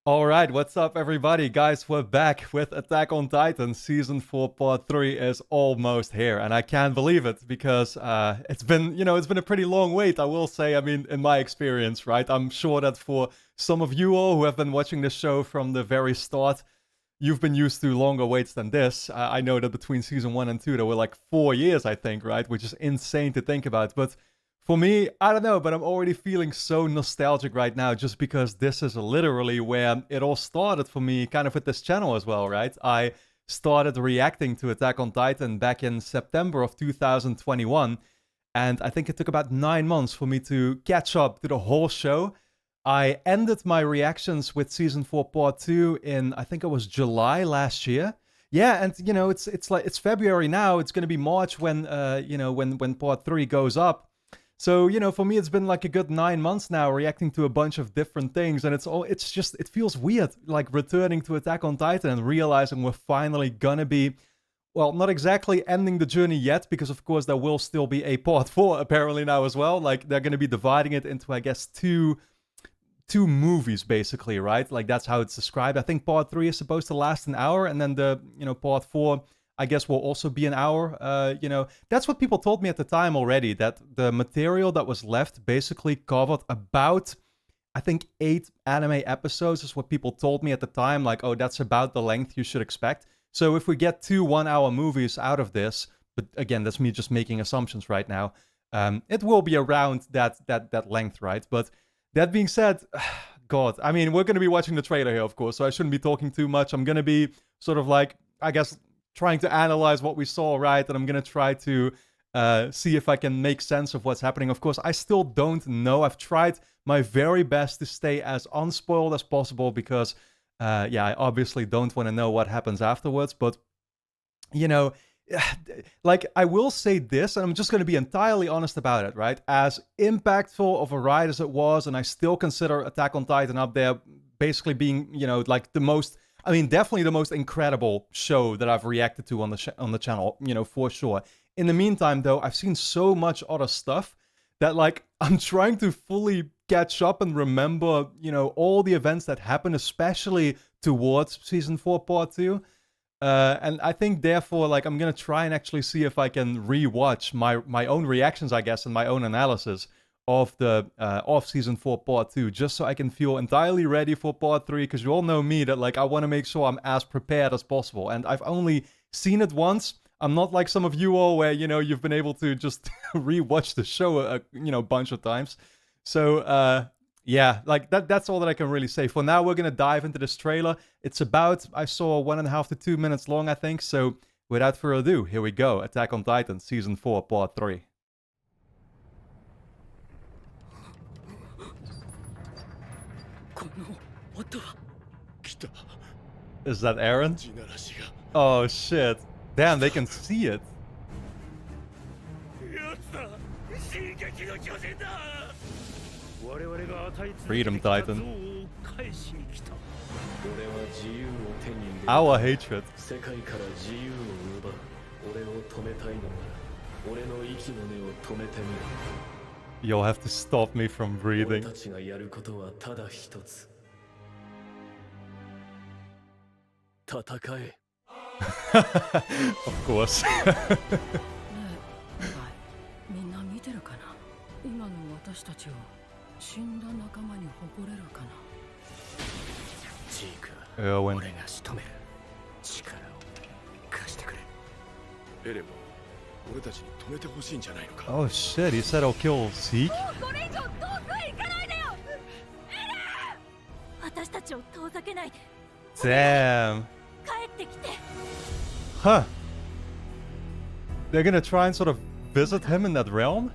All right, what's up, everybody? Guys, we're back with Attack on Titan. Season 4, Part 3 is almost here, and I can't believe it because it's been a pretty long wait, I will say. I mean, in my experience, right? I'm sure that for some of you all who have been watching the show from the very start, you've been used to longer waits than this. I know that between Season 1 and 2, there were like 4 years, I think, right? Which is insane to think about, but for me, I don't know, but I'm already feeling so nostalgic right now just because this is literally where it all started for me, kind of with this channel as well, right? I started reacting to Attack on Titan back in September of 2021, and I think it took about 9 months for me to catch up to the whole show. I ended my reactions with Season 4 Part 2 in, I think it was July last year. Yeah, and it's like it's February now. It's going to be March when when Part 3 goes up. So, for me, it's been like a good 9 months now reacting to a bunch of different things. And it feels weird, like returning to Attack on Titan and realizing we're finally gonna be, well, not exactly ending the journey yet, because of course there will still be a part 4 apparently now as well. Like they're gonna be dividing it into, I guess, two movies basically, right? Like that's how it's described. I think part 3 is supposed to last an hour, and then the, part 4 I guess will also be an hour. That's what people told me at the time already, that the material that was left basically covered about, I think, 8 anime episodes is what people told me at the time. Like, oh, that's about the length you should expect. So if we get 2 1-hour movies out of this, but again, that's me just making assumptions right now, it will be around that length, right? But that being said, God, I mean, we're going to be watching the trailer here, of course, so I shouldn't be talking too much. I'm going to be sort of like, I guess, trying to analyze what we saw, right? And I'm going to try to see if I can make sense of what's happening. Of course, I still don't know. I've tried my very best to stay as unspoiled as possible because, I obviously don't want to know what happens afterwards. But, like, I will say this, and I'm just going to be entirely honest about it, right? As impactful of a ride as it was, and I still consider Attack on Titan up there basically being, like the most, I mean, definitely the most incredible show that I've reacted to on the channel, for sure. In the meantime, though, I've seen so much other stuff that, like, I'm trying to fully catch up and remember, all the events that happened, especially towards Season 4 Part 2. And I think, therefore, like, I'm going to try and actually see if I can rewatch my own reactions, I guess, and my own analysis of the Season 4 Part 2, just so I can feel entirely ready for Part 3, because you all know me, that, like, I want to make sure I'm as prepared as possible. And I've only seen it once. I'm not like some of you all where, you've been able to just rewatch the show a bunch of times. So, like, that's all that I can really say. For now, we're going to dive into this trailer. It's about, I saw, 1.5 to 2 minutes long, I think. So, without further ado, here we go. Attack on Titan, Season 4, Part 3. Is that Aaron? Oh shit. Damn, they can see it. Freedom Titan. Our hatred. You'll have to stop me from breathing. Of course. Erwin. Oh shit, he said I'll kill Zeke? Damn. Huh. They're gonna try and sort of visit him in that realm?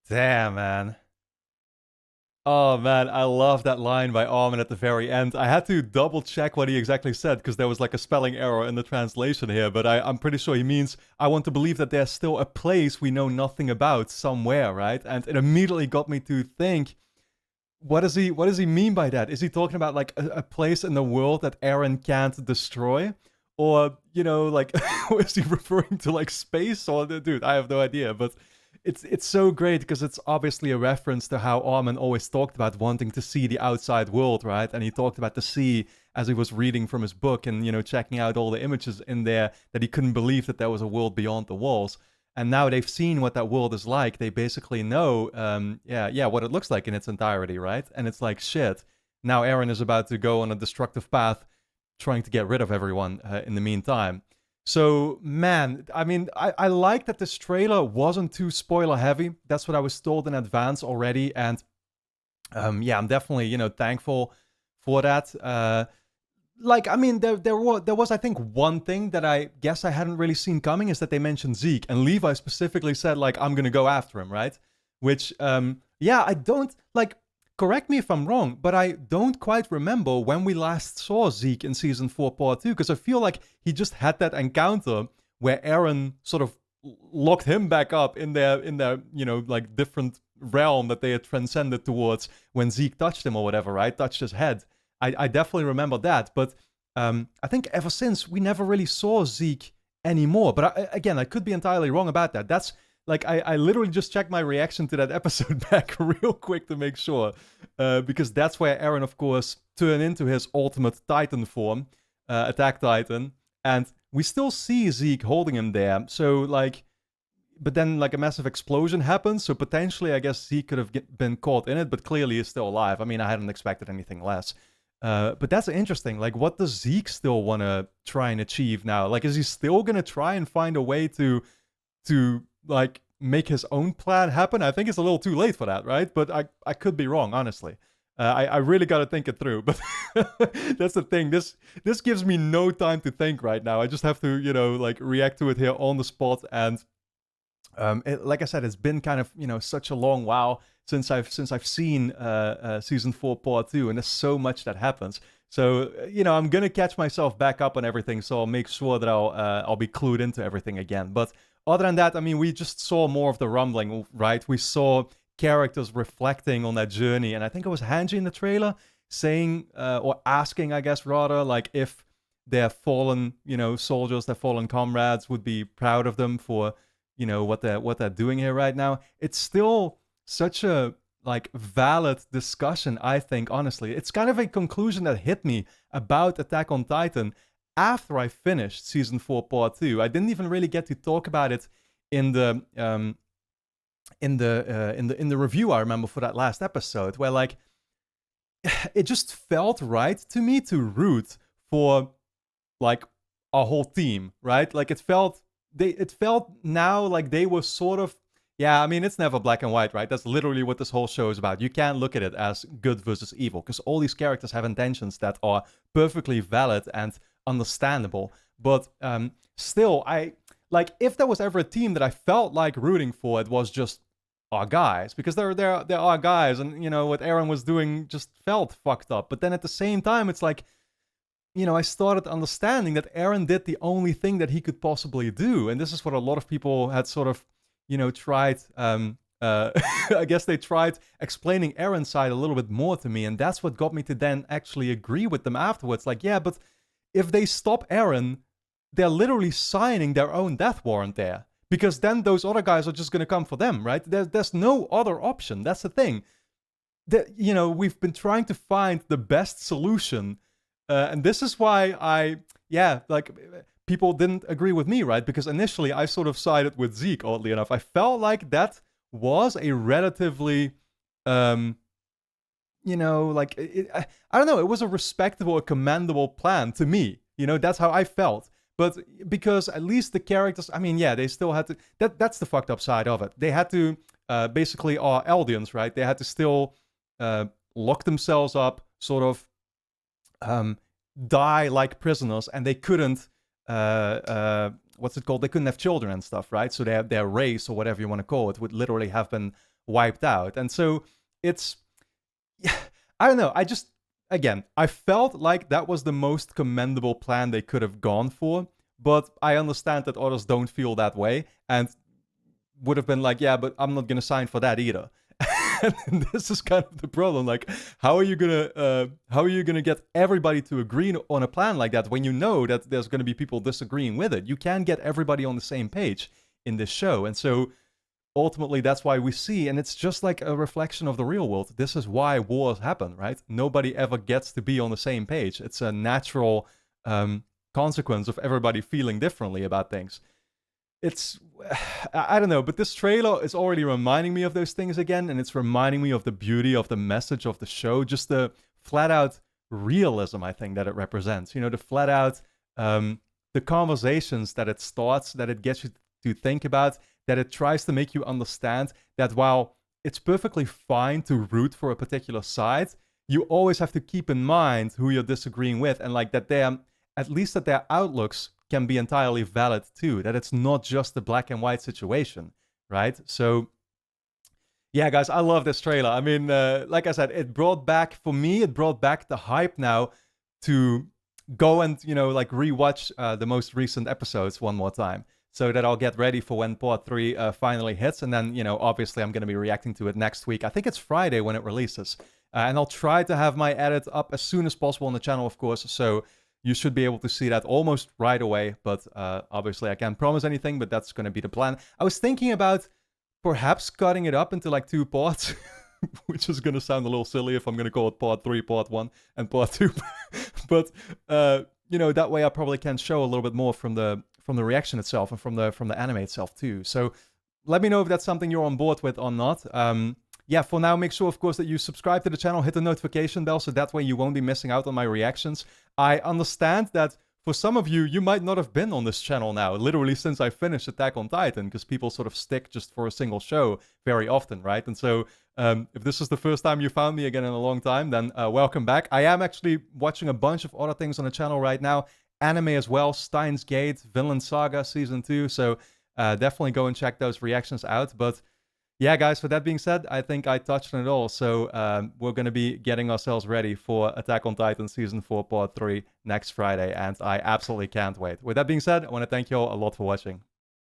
Damn, man. Oh man, I love that line by Armin at the very end. I had to double check what he exactly said because there was like a spelling error in the translation here, but I'm pretty sure he means, I want to believe that there's still a place we know nothing about somewhere, right? And it immediately got me to think, what does he mean by that? Is he talking about like a place in the world that Eren can't destroy? or like was he referring to like space or dude? I have no idea, but it's so great because it's obviously a reference to how Armin always talked about wanting to see the outside world, right? And he talked about the sea as he was reading from his book and checking out all the images in there, that he couldn't believe that there was a world beyond the walls. And now they've seen what that world is like. They basically know, what it looks like in its entirety, right? And it's like, shit. Now Eren is about to go on a destructive path, trying to get rid of everyone in the meantime. So, man, I mean, I like that this trailer wasn't too spoiler heavy. That's what I was told in advance already. And I'm definitely, thankful for that. I mean, there was, I think, one thing that I guess I hadn't really seen coming, is that they mentioned Zeke. And Levi specifically said, like, I'm going to go after him, right? Which, I don't, like, correct me if I'm wrong, but I don't quite remember when we last saw Zeke in Season 4 Part 2, because I feel like he just had that encounter where Eren sort of locked him back up in their like, different realm that they had transcended towards when Zeke touched him or whatever, right? Touched his head. I definitely remember that, but I think ever since, we never really saw Zeke anymore. But again, I could be entirely wrong about that. That's like, I literally just checked my reaction to that episode back real quick to make sure, because that's where Eren, of course, turned into his ultimate Titan form, Attack Titan, and we still see Zeke holding him there. So, like, but then, like, a massive explosion happens, so potentially, I guess, Zeke could have been caught in it, but clearly he's still alive. I mean, I hadn't expected anything less. But that's interesting. Like, what does Zeke still want to try and achieve now? Like, is he still going to try and find a way to like, make his own plan happen? I think it's a little too late for that, right? But I could be wrong, honestly. I really got to think it through. But that's the thing. This gives me no time to think right now. I just have to, like, react to it here on the spot. And like I said, it's been kind of, such a long while since I've seen Season 4 Part 2, and there's so much that happens. So, I'm gonna catch myself back up on everything, so I'll make sure that I'll be clued into everything again. But other than that, I mean, we just saw more of the rumbling, right? We saw characters reflecting on that journey, and I think it was Hanji in the trailer saying, or asking, I guess, rather, like, if their fallen, soldiers, their fallen comrades would be proud of them for, what they're doing here right now. It's still such a, like, valid discussion, I think, honestly. It's kind of a conclusion that hit me about Attack on Titan after I finished Season 4 Part 2. I didn't even really get to talk about it in the review, I remember, for that last episode, where, like, it just felt right to me to root for, like, a whole team, right? Like, it felt now like they were sort of, yeah, I mean, it's never black and white, right? That's literally what this whole show is about. You can't look at it as good versus evil, because all these characters have intentions that are perfectly valid and understandable. But still, if there was ever a team that I felt like rooting for, it was just our guys, because they're our guys, and what Eren was doing just felt fucked up. But then at the same time, it's like, I started understanding that Eren did the only thing that he could possibly do. And this is what a lot of people had sort of, tried, I guess they tried explaining Eren's side a little bit more to me. And that's what got me to then actually agree with them afterwards. Like, yeah, but if they stop Eren, they're literally signing their own death warrant there. Because then those other guys are just going to come for them, right? There's no other option. That's the thing. We've been trying to find the best solution. And this is why people didn't agree with me, right? Because initially I sort of sided with Zeke, oddly enough. I felt like that was a relatively, I don't know, it was a respectable, a commendable plan to me. That's how I felt. But because at least the characters, I mean, yeah, they still had to, that's the fucked up side of it. They had to, basically, are Eldians, right? They had to still lock themselves up, sort of, die like prisoners, and they couldn't what's it called, they couldn't have children and stuff, right? So their race, or whatever you want to call it, would literally have been wiped out. And so it's, I don't know, I felt like that was the most commendable plan they could have gone for, but I understand that others don't feel that way and would have been like, yeah, but I'm not gonna sign for that either. And this is kind of the problem. Like, how are you gonna get everybody to agree on a plan like that when you know that there's gonna be people disagreeing with it? You can't get everybody on the same page in this show, and so ultimately that's why we see, and it's just like a reflection of the real world. This is why wars happen, right? Nobody ever gets to be on the same page. It's a natural consequence of everybody feeling differently about things. It's I don't know, but this trailer is already reminding me of those things again, and it's reminding me of the beauty of the message of the show, just the flat out realism I think that it represents. You know, the flat out the conversations that it starts, that it gets you to think about, that it tries to make you understand that while it's perfectly fine to root for a particular side, you always have to keep in mind who you're disagreeing with, and like that at least that their outlooks can be entirely valid too, that it's not just a black and white situation, right? So yeah, guys, I love this trailer. I mean, like I said, it brought back the hype now to go and, you know, like rewatch the most recent episodes one more time, so that I'll get ready for when part 3 finally hits. And then, you know, obviously I'm going to be reacting to it next week. I think it's Friday when it releases. And I'll try to have my edit up as soon as possible on the channel, of course, so you should be able to see that almost right away. But obviously I can't promise anything, but that's going to be the plan. I was thinking about perhaps cutting it up into like 2 parts, which is going to sound a little silly if I'm going to call it part 3, part 1, and part 2. But, you know, that way I probably can show a little bit more from the reaction itself and from the anime itself too. So let me know if that's something you're on board with or not. Yeah, for now, make sure, of course, that you subscribe to the channel, hit the notification bell, so that way you won't be missing out on my reactions. I understand that for some of you, you might not have been on this channel now, literally since I finished Attack on Titan, because people sort of stick just for a single show very often, right? And so if this is the first time you found me again in a long time, then welcome back. I am actually watching a bunch of other things on the channel right now, anime as well, Steins Gate, Vinland Saga Season 2, so definitely go and check those reactions out. But yeah, guys, with that being said, I think I touched on it all. So we're going to be getting ourselves ready for Attack on Titan Season 4 Part 3 next Friday, and I absolutely can't wait. With that being said, I want to thank you all a lot for watching.